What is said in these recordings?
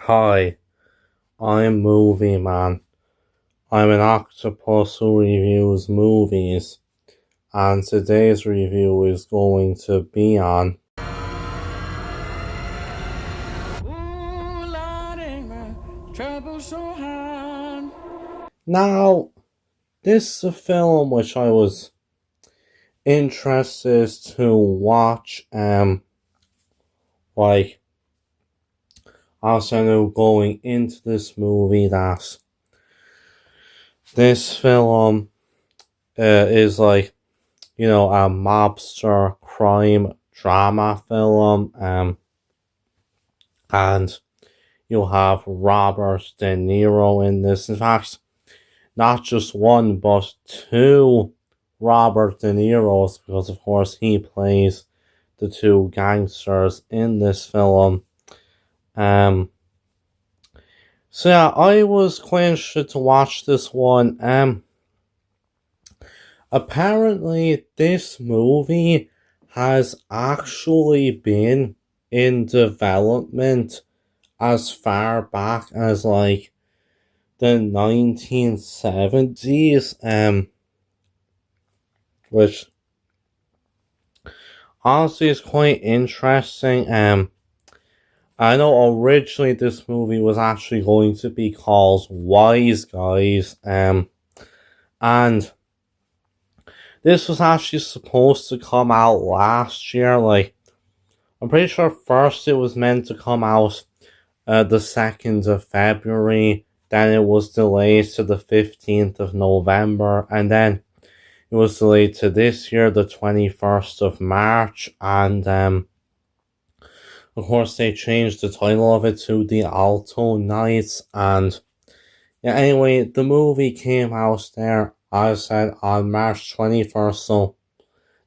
Hi, I'm Movie Man. I'm an octopus who reviews movies, and today's review is going to be on. Ooh, Lord, ain't my trouble so hard. Now, this is a film which I was interested to watch. Like I was kind of going into this movie that this film is like, a mobster crime drama film. And you'll have Robert De Niro in this. In fact, not just one, but two Robert De Niros, because of course he plays the two gangsters in this film. So yeah, I was quite interested to watch this one. Apparently this movie has actually been in development as far back as like the 1970s, which honestly is quite interesting. I know originally this movie was actually going to be called Wise Guys, and this was actually supposed to come out last year. Like, I'm pretty sure first it was meant to come out the 2nd of February, then it was delayed to the 15th of November, and then it was delayed to this year, the 21st of March, and of course they changed the title of it to The Alto Nights, and yeah, anyway, the movie came out there, as I said, on March 21st, so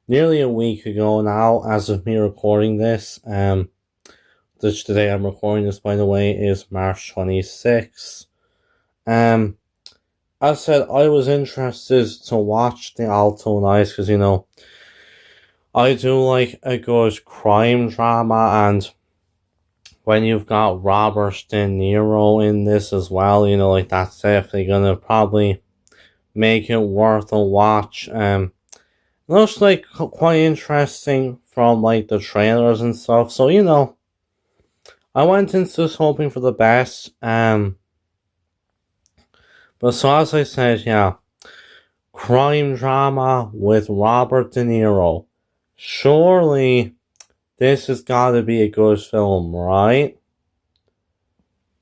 nearly a week ago now, as of me recording this. Which today I'm recording this, by the way, is March 26th. As I said, I was interested to watch The Alto Nights because, I do like a good crime drama, and when you've got Robert De Niro in this as well, like that's definitely gonna probably make it worth a watch. It looks like quite interesting from like the trailers and stuff, so I went into this hoping for the best. But so as I said, yeah, crime drama with Robert De Niro. Surely this has got to be a good film, right?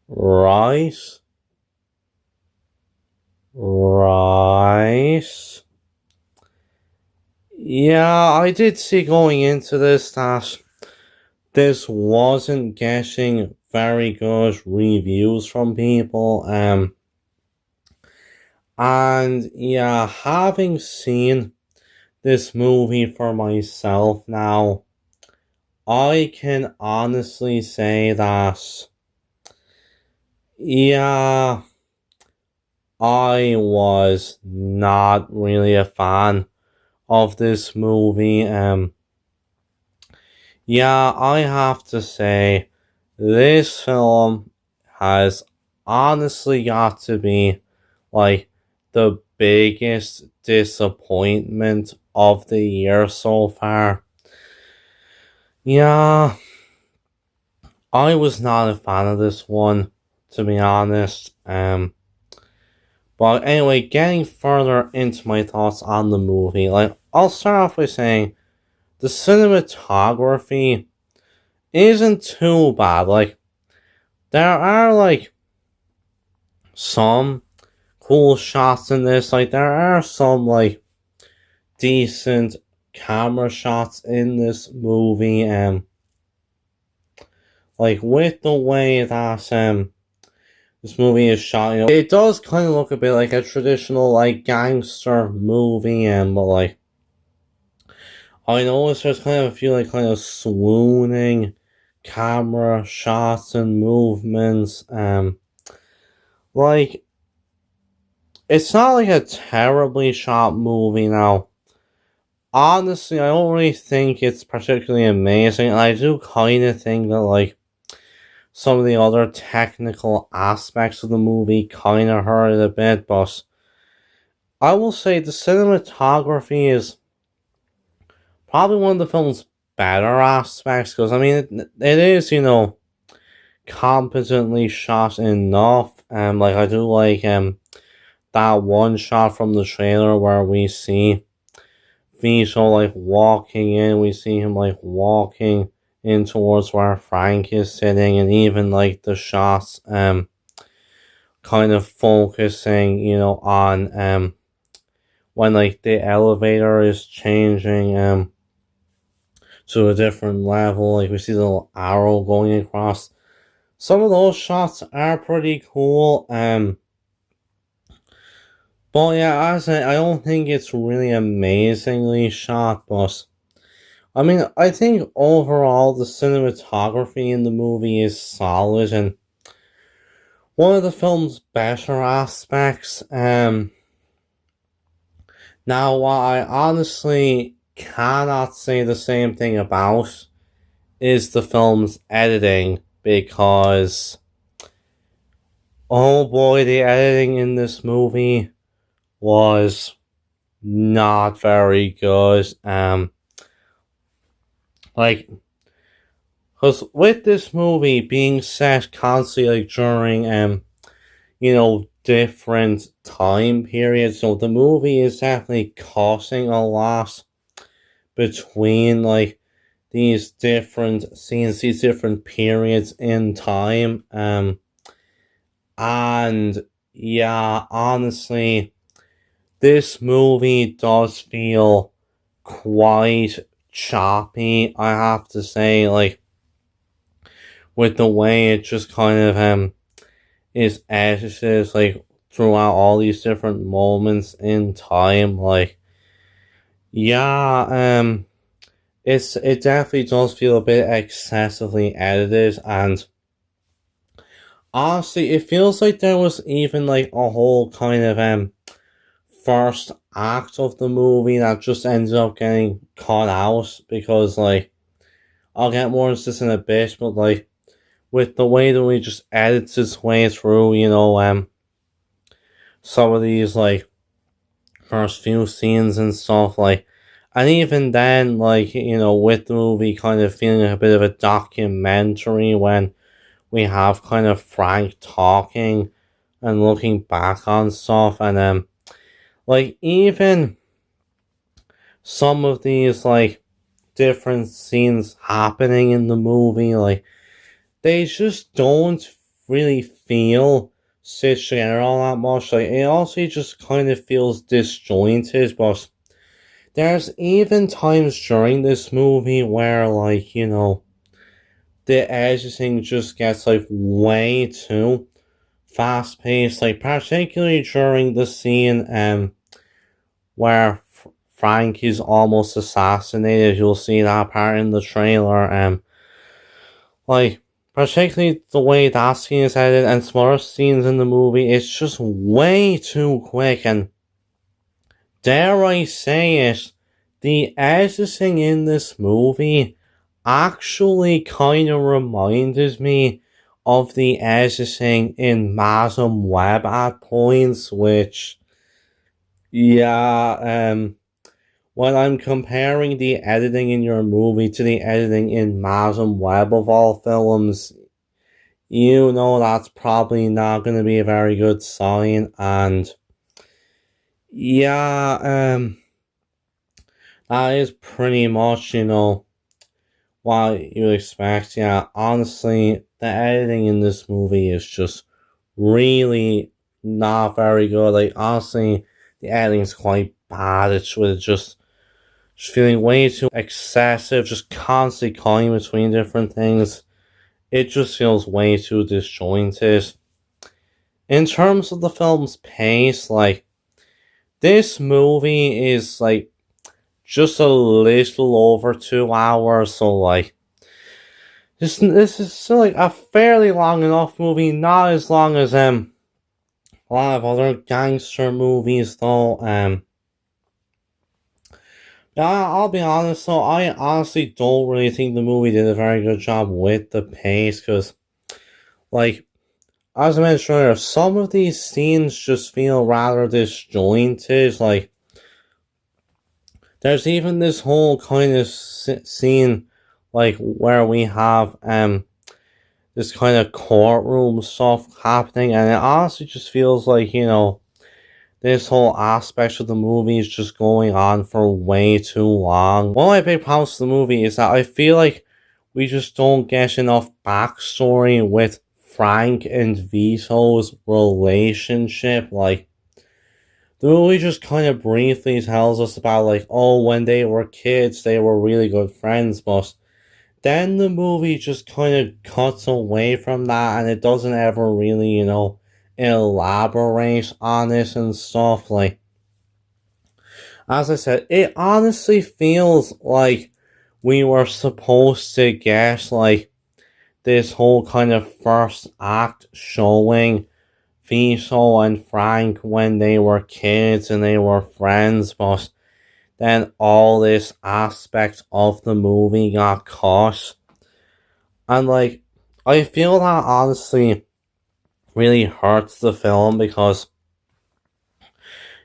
Right? Yeah, I did see going into this that this wasn't getting very good reviews from people. And yeah, having seen this movie for myself now, I can honestly say that, yeah, I was not really a fan of this movie. Yeah, I have to say, this film has honestly got to be like the biggest disappointment of the year so far. Yeah, I was not a fan of this one, to be honest. But anyway, getting further into my thoughts on the movie, like I'll start off by saying the cinematography isn't too bad. Like there are like some cool shots in this. Like there are some like decent camera shots in this movie. Like with the way that this movie is shot, it does kind of look a bit like a traditional like gangster movie, but like I noticed there's kind of a few like kind of swooning camera shots and movements. Like it's not like a terribly shot movie now. Honestly, I don't really think it's particularly amazing, and I do kind of think that like some of the other technical aspects of the movie kind of hurt it a bit, but I will say the cinematography is probably one of the film's better aspects, because I mean it is, competently shot enough. Like I do like that one shot from the trailer where we see Vito like walking in, we see him like walking in towards where Frank is sitting, and even like the shots kind of focusing, on when like the elevator is changing to a different level, like we see the little arrow going across. Some of those shots are pretty cool. But yeah, as I don't think it's really amazingly shot, but I mean, I think overall the cinematography in the movie is solid and one of the film's better aspects. Now, what I honestly cannot say the same thing about is the film's editing, because oh boy, the editing in this movie was not very good. Like, because with this movie being set constantly like during different time periods, so the movie is definitely cutting a lot between like these different scenes, these different periods in time. And yeah, honestly, this movie does feel quite choppy, I have to say, like with the way it just kind of is edited, like throughout all these different moments in time. Like, yeah, it definitely does feel a bit excessively edited, and honestly, it feels like there was even like a whole kind of first act of the movie that just ended up getting cut out, because like I'll get more into this in a bit, but like with the way that we just edits its way through, some of these like first few scenes and stuff, like, and even then, like, with the movie kind of feeling like a bit of a documentary when we have kind of Frank talking and looking back on stuff, and like even some of these like different scenes happening in the movie, like they just don't really feel stitched together all that much. Like it also just kind of feels disjointed, but there's even times during this movie where like, the editing just gets like way too fast paced, like particularly during the scene where Frank is almost assassinated. You'll see that part in the trailer. Like particularly the way that scene is edited and some other scenes in the movie, it's just way too quick, and dare I say it, the editing in this movie actually kind of reminded me of the editing in Madam Web at points, which, yeah, when I'm comparing the editing in your movie to the editing in Madam Web of all films, that's probably not going to be a very good sign. And yeah, that is pretty much, what you expect. Yeah, honestly, the editing in this movie is just really not very good. Like, honestly, the editing is quite bad. It's with just feeling way too excessive, just constantly cutting between different things. It just feels way too disjointed. In terms of the film's pace, like, this movie is like just a little over 2 hours, so like this is still like a fairly long enough movie, not as long as a lot of other gangster movies though. Yeah, I'll be honest though, I honestly don't really think the movie did a very good job with the pace, because Like, as I mentioned earlier, some of these scenes just feel rather disjointed. Like, there's even this whole kind of scene, like, where we have, this kind of courtroom stuff happening, and it honestly just feels like, this whole aspect of the movie is just going on for way too long. One of my big problems with the movie is that I feel like we just don't get enough backstory with Frank and Vito's relationship. Like, the movie just kind of briefly tells us about, like, oh, when they were kids, they were really good friends, but then the movie just kind of cuts away from that and it doesn't ever really, elaborate on it and stuff. Like, as I said, it honestly feels like we were supposed to get, like, this whole kind of first act showing Vito and Frank when they were kids and they were friends, but then all this aspect of the movie got cut. And, like, I feel that honestly really hurts the film because,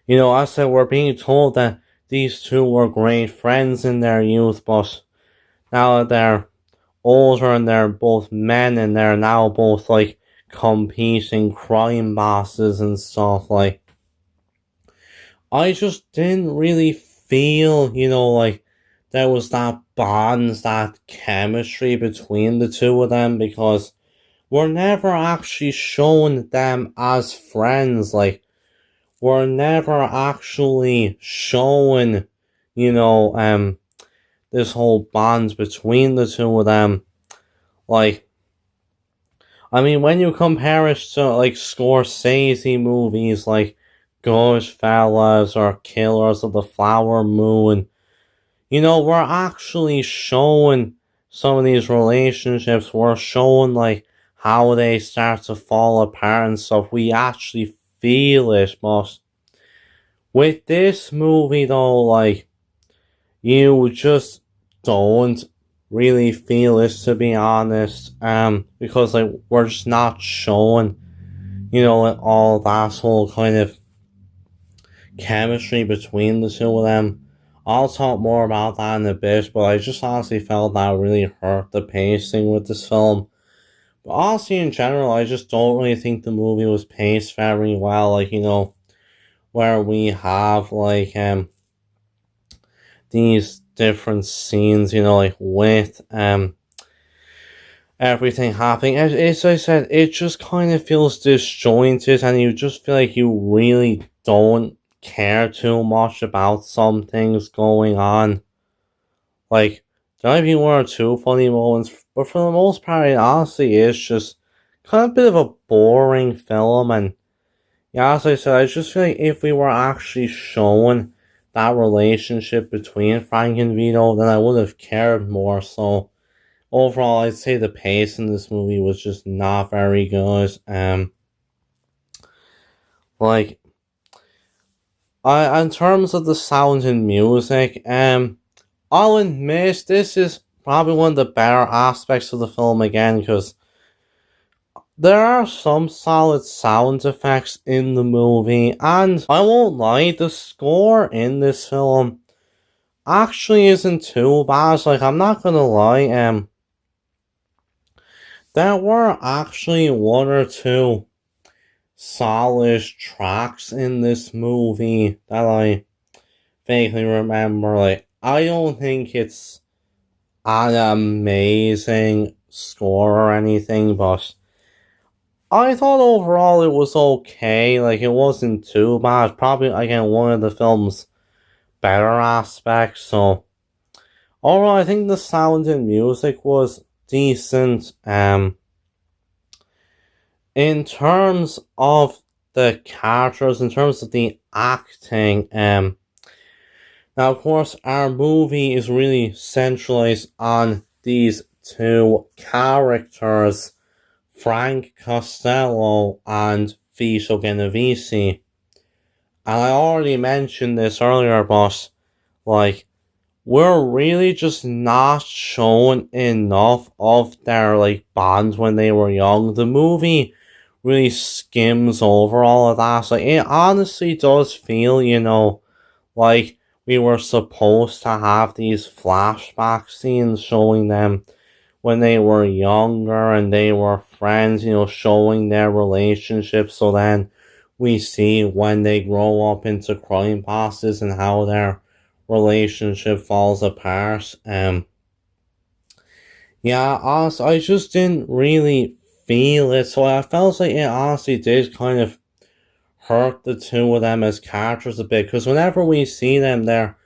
as I said, we're being told that these two were great friends in their youth, but now that they're older and they're both men and they're now both, like, competing crime bosses and stuff, like, I just didn't really feel, like, there was that bond, that chemistry between the two of them because we're never actually shown them as friends. Like, we're never actually shown, this whole bond between the two of them. Like, I mean, when you compare it to, like, Scorsese movies like Goodfellas or Killers of the Flower Moon, we're actually showing some of these relationships. We're showing, like, how they start to fall apart and stuff. We actually feel it, but with this movie, though, like, you just don't really feel it, to be honest. Because, like, we're just not showing, like, all that whole kind of chemistry between the two of them. I'll talk more about that in a bit, but I just honestly felt that really hurt the pacing with this film. But honestly, in general, I just don't really think the movie was paced very well. Like, where we have, like, these different scenes, like, with, everything happening. As I said, it just kind of feels disjointed, and you just feel like you really don't care too much about some things going on. Like, there might be one or two funny moments, but for the most part, it honestly is just kind of a bit of a boring film. And yeah, as I said, I just feel like if we were actually showing that relationship between Frank and Vito, then I would have cared more. So overall, I'd say the pace in this movie was just not very good. Like, in terms of the sound and music, I'll admit this is probably one of the better aspects of the film again, because there are some solid sound effects in the movie, and I won't lie, the score in this film actually isn't too bad. Like, I'm not gonna lie, there were actually one or two solid tracks in this movie that I vaguely remember. Like, I don't think it's an amazing score or anything, but I thought overall it was okay. Like, it wasn't too bad. Probably, again, one of the film's better aspects. So overall, I think the sound and music was decent. In terms of the characters, in terms of the acting, now, of course, our movie is really centralized on these two characters, Frank Costello and Vito Genovese. And I already mentioned this earlier, but, like, we're really just not showing enough of their like bonds when they were young. The movie really skims over all of that. Like it honestly does feel, like we were supposed to have these flashback scenes showing them when they were younger and they were friends, showing their relationship. So then we see when they grow up into crime bosses and how their relationship falls apart. Yeah, honestly, I just didn't really feel it. So I felt like it honestly did kind of hurt the two of them as characters a bit. Because whenever we see them, they're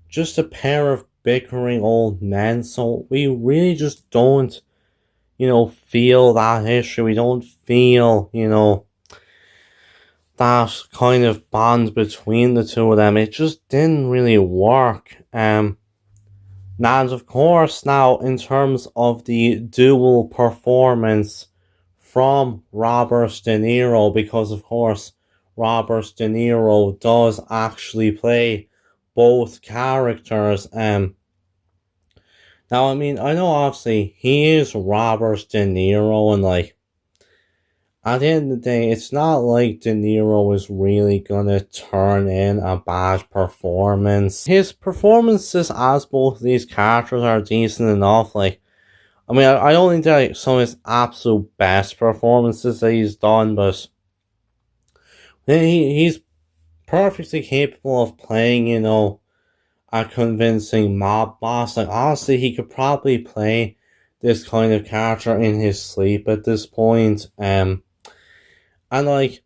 just a pair of bickering old men. So we really just don't feel that history. We don't feel, that kind of bond between the two of them. It just didn't really work. And of course, now in terms of the dual performance from Robert De Niro, because of course Robert De Niro does actually play both characters. Now I mean I know obviously he is Robert De Niro, and like at the end of the day, it's not like De Niro is really gonna turn in a bad performance. His performances as both of these characters are decent enough. Like, I mean, I don't think they're like some of his absolute best performances that he's done, but he's perfectly capable of playing, a convincing mob boss. Like, honestly, he could probably play this kind of character in his sleep at this point. And like,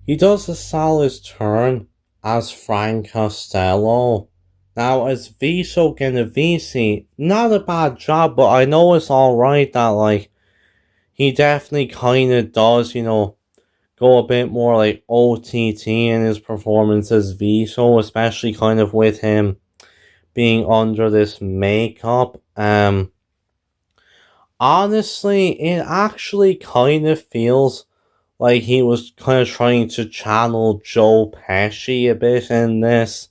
he does a solid turn as Frank Costello. Now, as Vito Genovese, not a bad job, but I know it's alright that, like, he definitely kind of does, go a bit more like OTT in his performance as Vito, especially kind of with him being under this makeup. Honestly, it actually kind of feels like he was kind of trying to channel Joe Pesci a bit in this.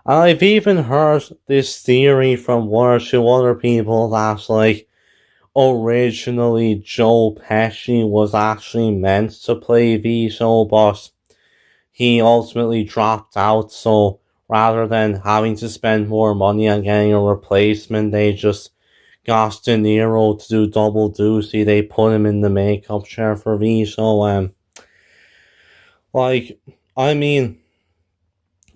And I've even heard this theory from one or two other people that, like, originally Joe Pesci was actually meant to play Vito, but he ultimately dropped out. So rather than having to spend more money on getting a replacement, they just got De Niro to do double duty. They put him in the makeup chair for Vito. Like, I mean,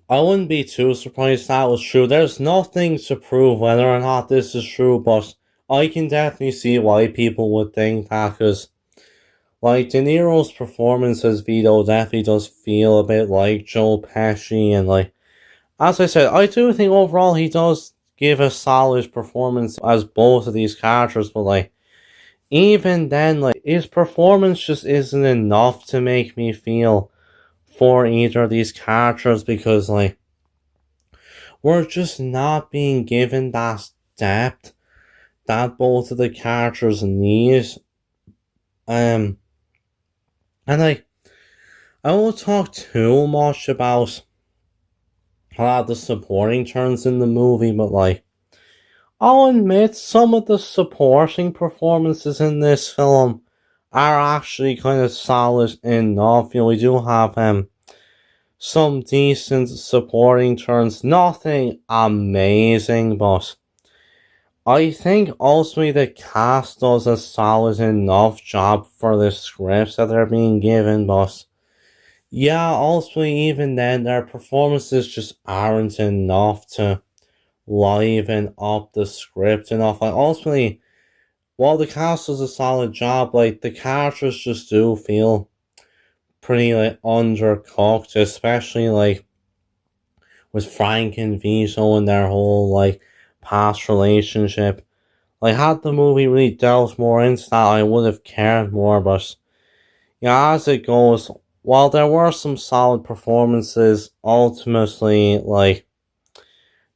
I wouldn't be too surprised if that was true. There's nothing to prove whether or not this is true, but I can definitely see why people would think that, because, like, De Niro's performance as Vito definitely does feel a bit like Joe Pesci, and, like, as I said, I do think overall he does give a solid performance as both of these characters, but, like, even then, like, his performance just isn't enough to make me feel for either of these characters, because like we're just not being given that depth that both of the characters need. And like, I won't talk too much about a lot of the supporting turns in the movie, but like, I'll admit some of the supporting performances in this film are actually kind of solid enough. We do have some decent supporting turns, nothing amazing, but I think ultimately the cast does a solid enough job for the scripts that they're being given, but yeah, ultimately even then their performances just aren't enough to liven up the script enough. Like ultimately, while the cast does a solid job, like the characters just do feel pretty like undercooked, especially like with Frank and Vito and their whole like past relationship. Like had the movie really delved more into that, I would have cared more. But yeah, as it goes, while there were some solid performances, ultimately like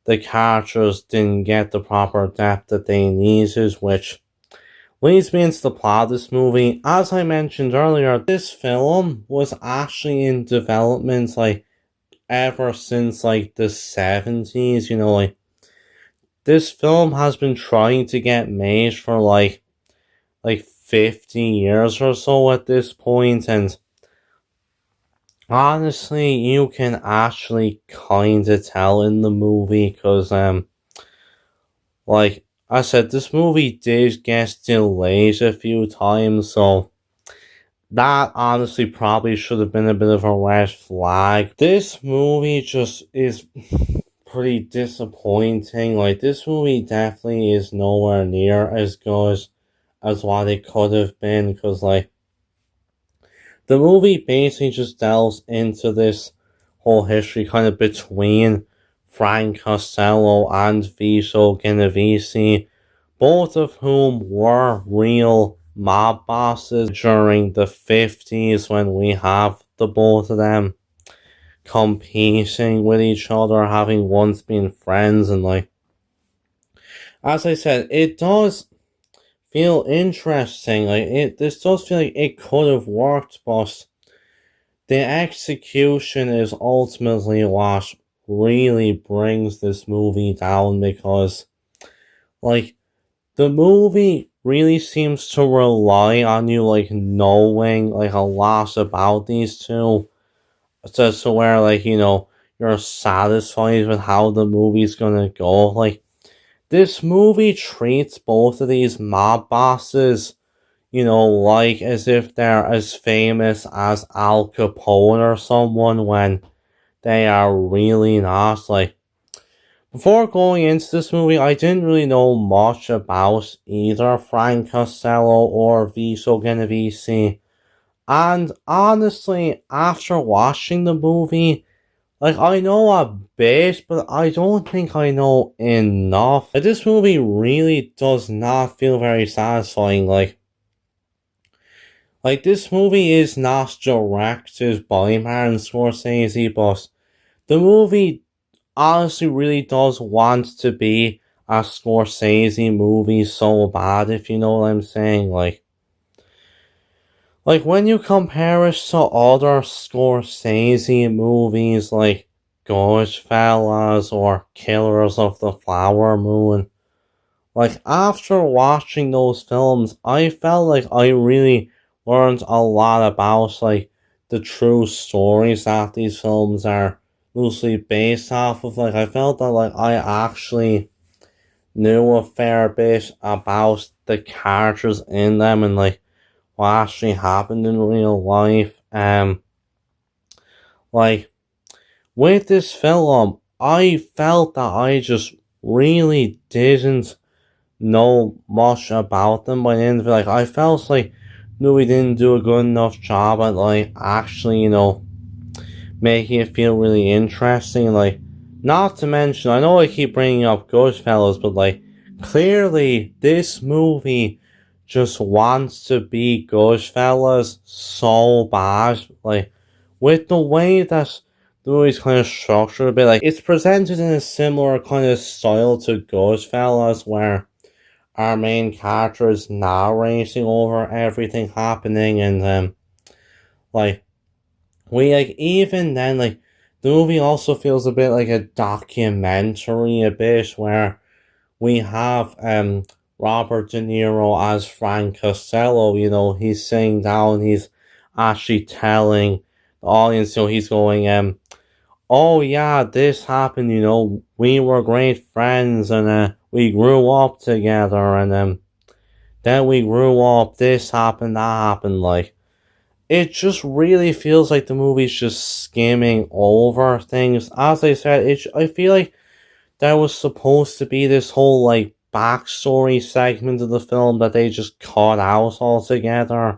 the characters didn't get the proper depth that they needed, which leads me into the plot of this movie. As I mentioned earlier, this film was actually in development like ever since like the 70s, like this film has been trying to get made for like 50 years or so at this point, and honestly, you can actually kind of tell in the movie because like I said, this movie did get delayed a few times, so that honestly probably should have been a bit of a red flag. This movie just is pretty disappointing. Like, this movie definitely is nowhere near as good as what it could have been, because, like, the movie basically just delves into this whole history kind of between Frank Costello and Vito Genovese, both of whom were real mob bosses during the 50s, when we have the both of them competing with each other, having once been friends. And like, as I said, it does feel interesting. This does feel like it could have worked, but the execution is ultimately what really brings this movie down, because like, the movie really seems to rely on you like knowing like a lot about these two, to where, like, you're satisfied with how the movie's gonna go. Like, this movie treats both of these mob bosses, like as if they're as famous as Al Capone or someone, when they are really not. Like, before going into this movie, I didn't really know much about either Frank Costello or Vito Genovese. And honestly, after watching the movie, like, I know a bit, but I don't think I know enough. Like, this movie really does not feel very satisfying. Like, this movie is not directed by Martin Scorsese, but the movie honestly really does want to be a Scorsese movie so bad, if you know what I'm saying. Like when you compare it to other Scorsese movies like Goodfellas or Killers of the Flower Moon, like, after watching those films, I felt like I really learned a lot about like the true stories that these films are loosely based off of. Like, I felt that like I actually knew a fair bit about the characters in them and like what actually happened in real life. Like, with this film, I felt that I just really didn't know much about them by the end of it. Like, I felt like Louis didn't do a good enough job at like actually, making it feel really interesting. Like, not to mention, I know I keep bringing up Goodfellas, but like, clearly this movie just wants to be Goodfellas so bad. Like, with the way that the movie's kind of structured a bit, like, it's presented in a similar kind of style to Goodfellas, where our main character is narrating over everything happening, and like, we like, even then, like, the movie also feels a bit like a documentary, a bit, where we have Robert De Niro as Frank Costello. He's sitting down, he's actually telling the audience, he's going, oh yeah, this happened, we were great friends, and we grew up together, and then we grew up, this happened, that happened. Like, it just really feels like the movie's just skimming over things. As I said, I feel like there was supposed to be this whole like backstory segment of the film that they just cut out altogether.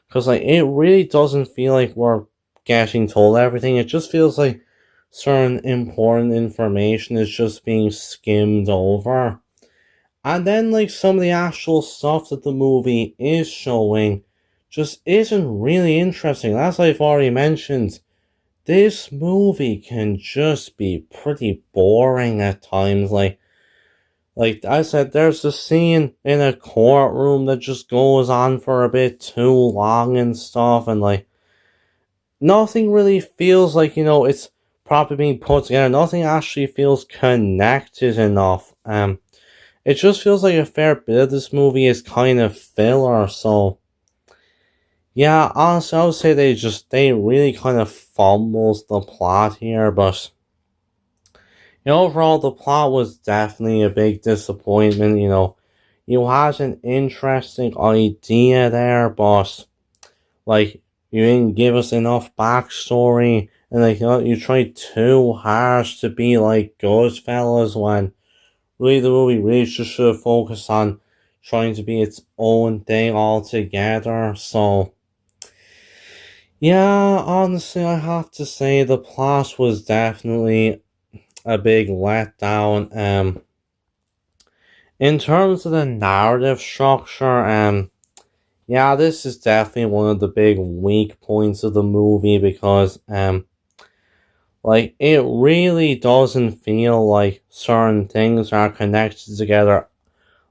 Because like, it really doesn't feel like we're getting told everything. It just feels like certain important information is just being skimmed over. And then like some of the actual stuff that the movie is showing just isn't really interesting. As I've already mentioned, this movie can just be pretty boring at times. Like I said, there's a scene in a courtroom that just goes on for a bit too long and stuff, and like, nothing really feels like, it's properly being put together. Nothing actually feels connected enough. It just feels like a fair bit of this movie is kind of filler. So yeah, honestly, I would say they really kind of fumbles the plot here. But overall, the plot was definitely a big disappointment. You had an interesting idea there, but like you didn't give us enough backstory, and you tried too hard to be like Goodfellas when really the movie really just should have focused on trying to be its own thing altogether. So yeah, honestly, I have to say the plot was definitely a big letdown. In terms of the narrative structure, yeah, this is definitely one of the big weak points of the movie because like it really doesn't feel like certain things are connected together.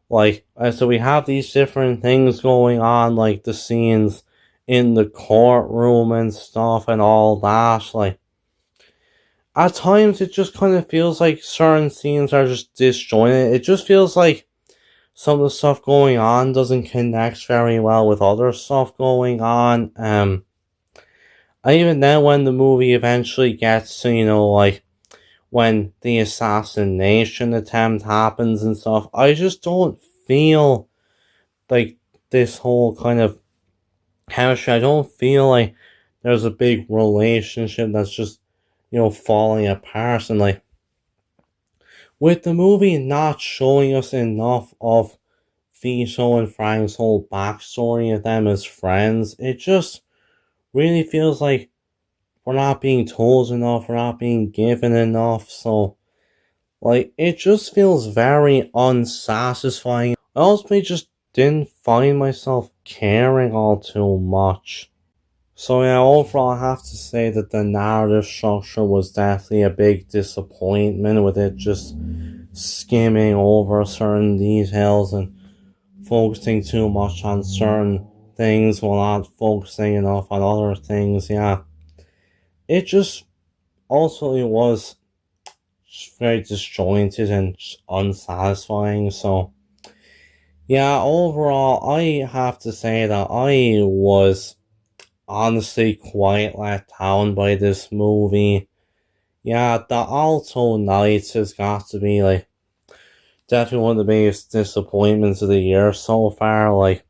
Like so we have these different things going on, like the scenes in the courtroom and stuff and all that. Like at times it just kind of feels like certain scenes are just disjointed. It just feels like some of the stuff going on doesn't connect very well with other stuff going on. And even then, when the movie eventually gets to, like when the assassination attempt happens and stuff, I just don't feel like this whole kind of chemistry. I don't feel like there's a big relationship that's just, falling apart. And like, with the movie not showing us enough of Vito and Frank's whole backstory of them as friends, it just really feels like we're not being told enough, we're not being given enough. So, like, it just feels very unsatisfying. I also just didn't find myself caring all too much. So, yeah, overall, I have to say that the narrative structure was definitely a big disappointment, with it just skimming over certain details and focusing too much on certain things while not focusing enough on other things. Yeah, it just also it was very disjointed and unsatisfying. So yeah, overall, I have to say that I was honestly quite let down by this movie. Yeah, the Alto Nights has got to be like definitely one of the biggest disappointments of the year so far. Like,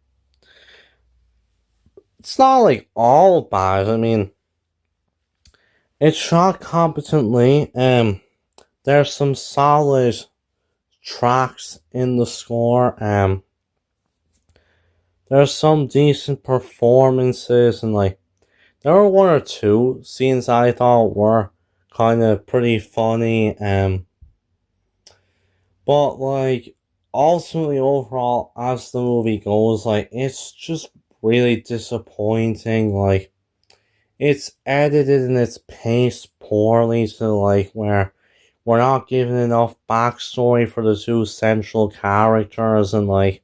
it's not like all bad. I mean, it's shot competently. There's some solid tracks in the score. There's some decent performances, and like there were one or two scenes I thought were kind of pretty funny. But like ultimately overall, as the movie goes, like it's just really disappointing. Like it's edited and it's paced poorly to like where we're not given enough backstory for the two central characters, and like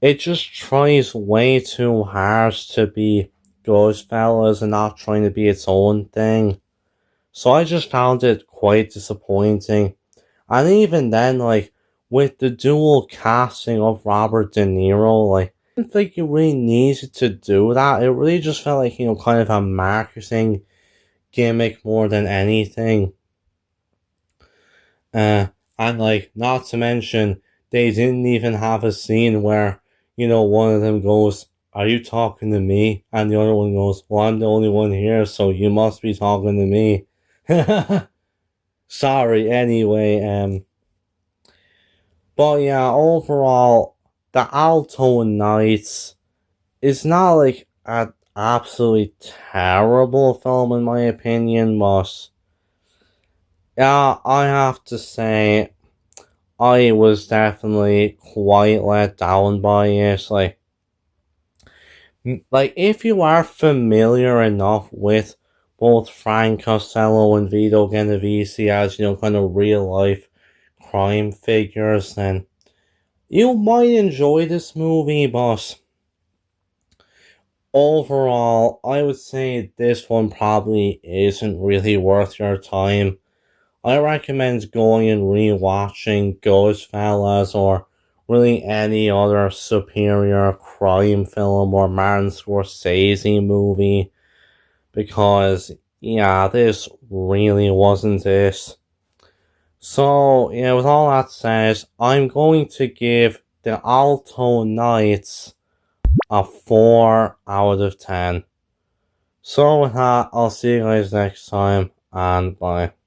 it just tries way too hard to be Goodfellas and not trying to be its own thing. So I just found it quite disappointing. And even then, like, with the dual casting of Robert De Niro, like, I didn't think you really needed to do that. It really just felt like, kind of a marketing gimmick more than anything. And like, not to mention, they didn't even have a scene where, one of them goes, "Are you talking to me?" And the other one goes, "Well, I'm the only one here, so you must be talking to me." Sorry, anyway, but yeah, overall, the Alto Nights is not like an absolutely terrible film in my opinion, but yeah, I have to say, I was definitely quite let down by it. Like if you are familiar enough with both Frank Costello and Vito Genovese as kind of real life crime figures, then you might enjoy this movie. But overall, I would say this one probably isn't really worth your time. I recommend going and rewatching Goodfellas or really any other superior crime film or Martin Scorsese movie because, yeah, this really wasn't it. So, yeah, with all that said, I'm going to give the Alto Knights a 4 out of 10. So with that, I'll see you guys next time, and bye.